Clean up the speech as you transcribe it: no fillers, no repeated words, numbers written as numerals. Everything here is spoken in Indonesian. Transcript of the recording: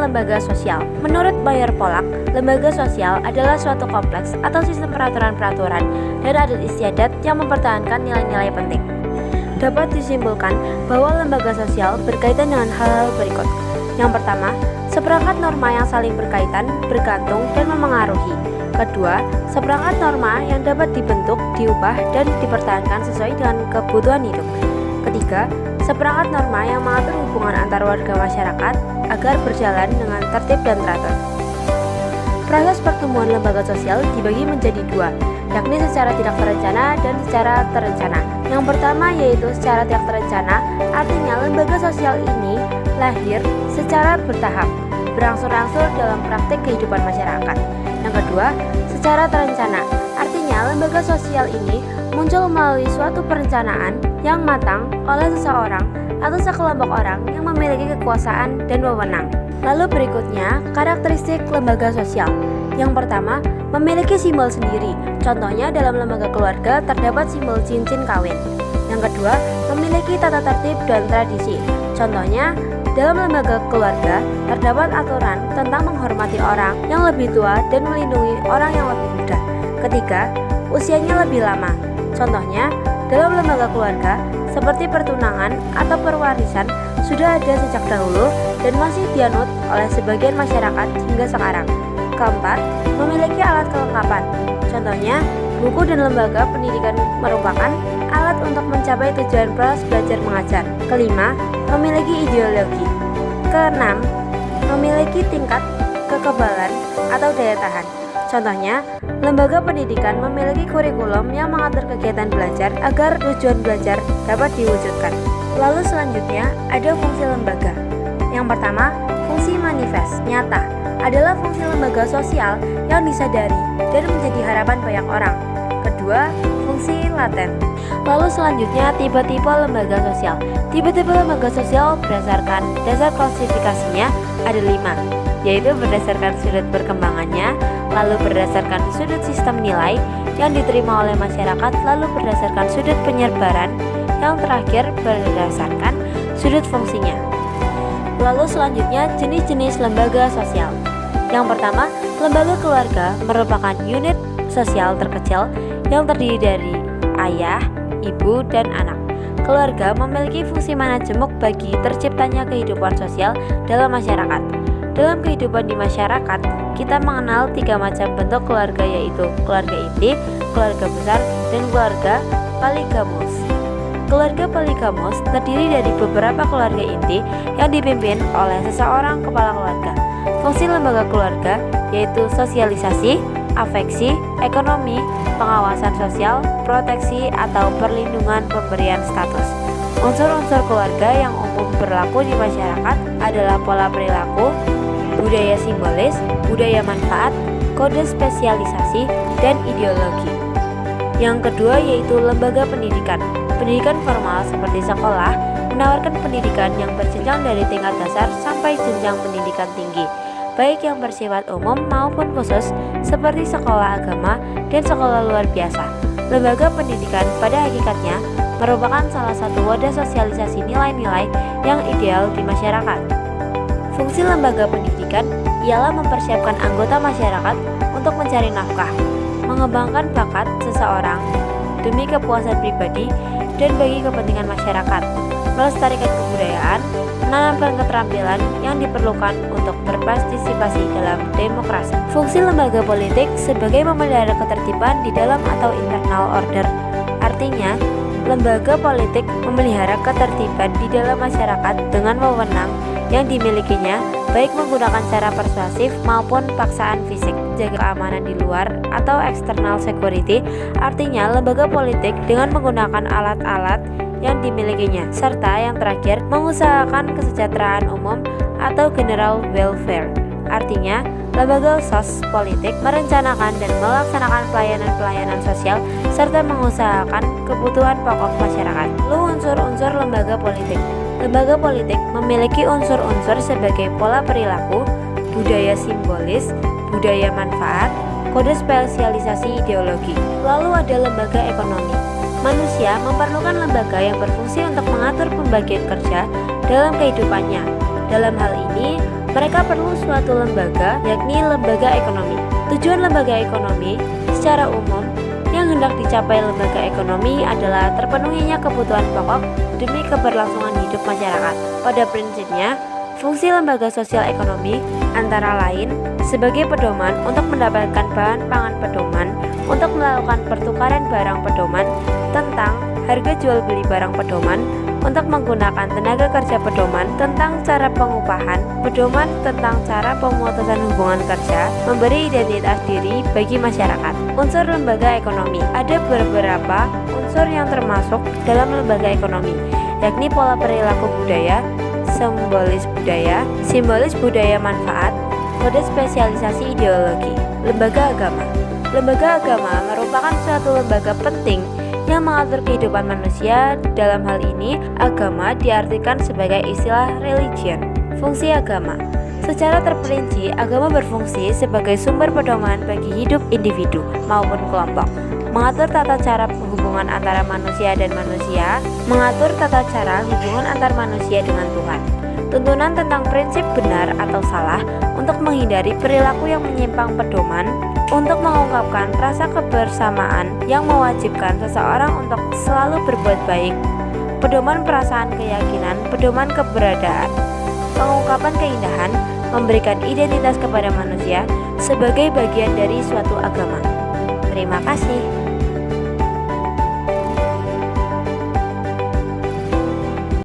lembaga sosial. Menurut Bayer Polak, lembaga sosial adalah suatu kompleks atau sistem peraturan-peraturan dan adat istiadat yang mempertahankan nilai-nilai penting. Dapat disimpulkan bahwa lembaga sosial berkaitan dengan hal-hal berikut. Yang pertama, seperangkat norma yang saling berkaitan, bergantung, dan memengaruhi. Kedua, seperangkat norma yang dapat dibentuk, diubah, dan dipertahankan sesuai dengan kebutuhan hidup. Ketiga, seperangkat norma yang mengatur hubungan antar warga masyarakat agar berjalan dengan tertib dan teratur. Proses pertumbuhan lembaga sosial dibagi menjadi dua, yakni secara tidak terencana dan secara terencana. Yang pertama yaitu secara tidak terencana, artinya lembaga sosial ini lahir secara bertahap, berangsur-angsur dalam praktik kehidupan masyarakat. Yang kedua, secara terencana, artinya lembaga sosial ini muncul melalui suatu perencanaan yang matang oleh seseorang atau sekelompok orang yang memiliki kekuasaan dan wewenang. Lalu berikutnya, karakteristik lembaga sosial. Yang pertama, memiliki simbol sendiri. Contohnya dalam lembaga keluarga terdapat simbol cincin kawin. Yang kedua, memiliki tata tertib dan tradisi. Contohnya, dalam lembaga keluarga terdapat aturan tentang menghormati orang yang lebih tua dan melindungi orang yang lebih muda. Ketiga, usianya lebih lama. Contohnya, dalam lembaga keluarga seperti pertunangan atau perwarisan sudah ada sejak dahulu dan masih dianut oleh sebagian masyarakat hingga sekarang. Keempat, memiliki alat kelengkapan. Contohnya, buku dan lembaga pendidikan merupakan alat untuk mencapai tujuan proses belajar mengajar. Kelima, memiliki ideologi. Keenam, memiliki tingkat kekebalan atau daya tahan. Contohnya, lembaga pendidikan memiliki kurikulum yang mengatur kegiatan belajar agar tujuan belajar dapat diwujudkan. Lalu selanjutnya, ada fungsi lembaga. Yang pertama, fungsi manifest, nyata, adalah fungsi lembaga sosial yang disadari dan menjadi harapan banyak orang. Kedua, fungsi laten. Lalu selanjutnya, tipe-tipe lembaga sosial. Tipe-tipe lembaga sosial berdasarkan dasar klasifikasinya ada 5, yaitu berdasarkan sudut perkembangannya, lalu berdasarkan sudut sistem nilai yang diterima oleh masyarakat, lalu berdasarkan sudut penyebaran, yang terakhir berdasarkan sudut fungsinya. Lalu selanjutnya, jenis-jenis lembaga sosial. Yang pertama, lembaga keluarga merupakan unit sosial terkecil yang terdiri dari ayah, ibu, dan anak. Keluarga memiliki fungsi manajemen bagi terciptanya kehidupan sosial dalam masyarakat. Dalam kehidupan di masyarakat, kita mengenal 3 macam bentuk keluarga, yaitu keluarga inti, keluarga besar, dan keluarga poligamus. Keluarga poligamus terdiri dari beberapa keluarga inti yang dipimpin oleh seseorang kepala keluarga. Fungsi lembaga keluarga yaitu sosialisasi, afeksi, ekonomi, pengawasan sosial, proteksi atau perlindungan, pemberian status. Unsur-unsur keluarga yang umum berlaku di masyarakat adalah pola perilaku, budaya simbolis, budaya manfaat, kode spesialisasi, dan ideologi. Yang kedua yaitu lembaga pendidikan. Pendidikan formal seperti sekolah menawarkan pendidikan yang berjenjang dari tingkat dasar sampai jenjang pendidikan tinggi, baik yang bersifat umum maupun khusus seperti sekolah agama dan sekolah luar biasa. Lembaga pendidikan pada hakikatnya merupakan salah satu wadah sosialisasi nilai-nilai yang ideal di masyarakat. Fungsi lembaga pendidikan ialah mempersiapkan anggota masyarakat untuk mencari nafkah, mengembangkan bakat seseorang demi kepuasan pribadi dan bagi kepentingan masyarakat, melestarikan kebudayaan, menanamkan keterampilan yang diperlukan untuk berpartisipasi dalam demokrasi. Fungsi lembaga politik sebagai memelihara ketertiban di dalam atau internal order. Artinya, lembaga politik memelihara ketertiban di dalam masyarakat dengan wewenang yang dimilikinya, baik menggunakan cara persuasif maupun paksaan fisik. Jaga keamanan di luar atau external security, artinya lembaga politik dengan menggunakan alat-alat yang dimilikinya, serta yang terakhir mengusahakan kesejahteraan umum atau general welfare. Artinya, lembaga sos politik merencanakan dan melaksanakan pelayanan-pelayanan sosial serta mengusahakan kebutuhan pokok masyarakat. Lalu unsur-unsur lembaga politik. Lembaga politik memiliki unsur-unsur sebagai pola perilaku, budaya simbolis, budaya manfaat, kode spesialisasi ideologi. Lalu ada lembaga ekonomi. Manusia memerlukan lembaga yang berfungsi untuk mengatur pembagian kerja dalam kehidupannya. Dalam hal ini, Mereka perlu suatu lembaga, yakni lembaga ekonomi. Tujuan lembaga ekonomi secara umum yang hendak dicapai lembaga ekonomi adalah terpenuhinya kebutuhan pokok demi keberlangsungan hidup masyarakat. Pada prinsipnya, fungsi lembaga sosial ekonomi antara lain sebagai pedoman untuk mendapatkan bahan pangan pedoman, untuk melakukan pertukaran barang pedoman tentang harga jual beli barang pedoman, untuk menggunakan tenaga kerja pedoman tentang cara pengupahan, pedoman tentang cara pemutusan hubungan kerja, memberi identitas diri bagi masyarakat. Unsur lembaga ekonomi. Ada beberapa unsur yang termasuk dalam lembaga ekonomi, yakni pola perilaku budaya, simbolis budaya manfaat, kode spesialisasi ideologi. Lembaga agama. Lembaga agama merupakan suatu lembaga penting yang mengatur kehidupan manusia. Dalam hal ini, agama diartikan sebagai istilah religion. Fungsi agama. Secara terperinci, agama berfungsi sebagai sumber pedoman bagi hidup individu maupun kelompok, mengatur tata cara hubungan antara manusia dan manusia, mengatur tata cara hubungan antar manusia dengan Tuhan. Tuntunan tentang prinsip benar atau salah untuk menghindari perilaku yang menyimpang pedoman, untuk mengungkapkan rasa kebersamaan yang mewajibkan seseorang untuk selalu berbuat baik, pedoman perasaan keyakinan, pedoman keberadaan, pengungkapan keindahan, memberikan identitas kepada manusia sebagai bagian dari suatu agama. Terima kasih.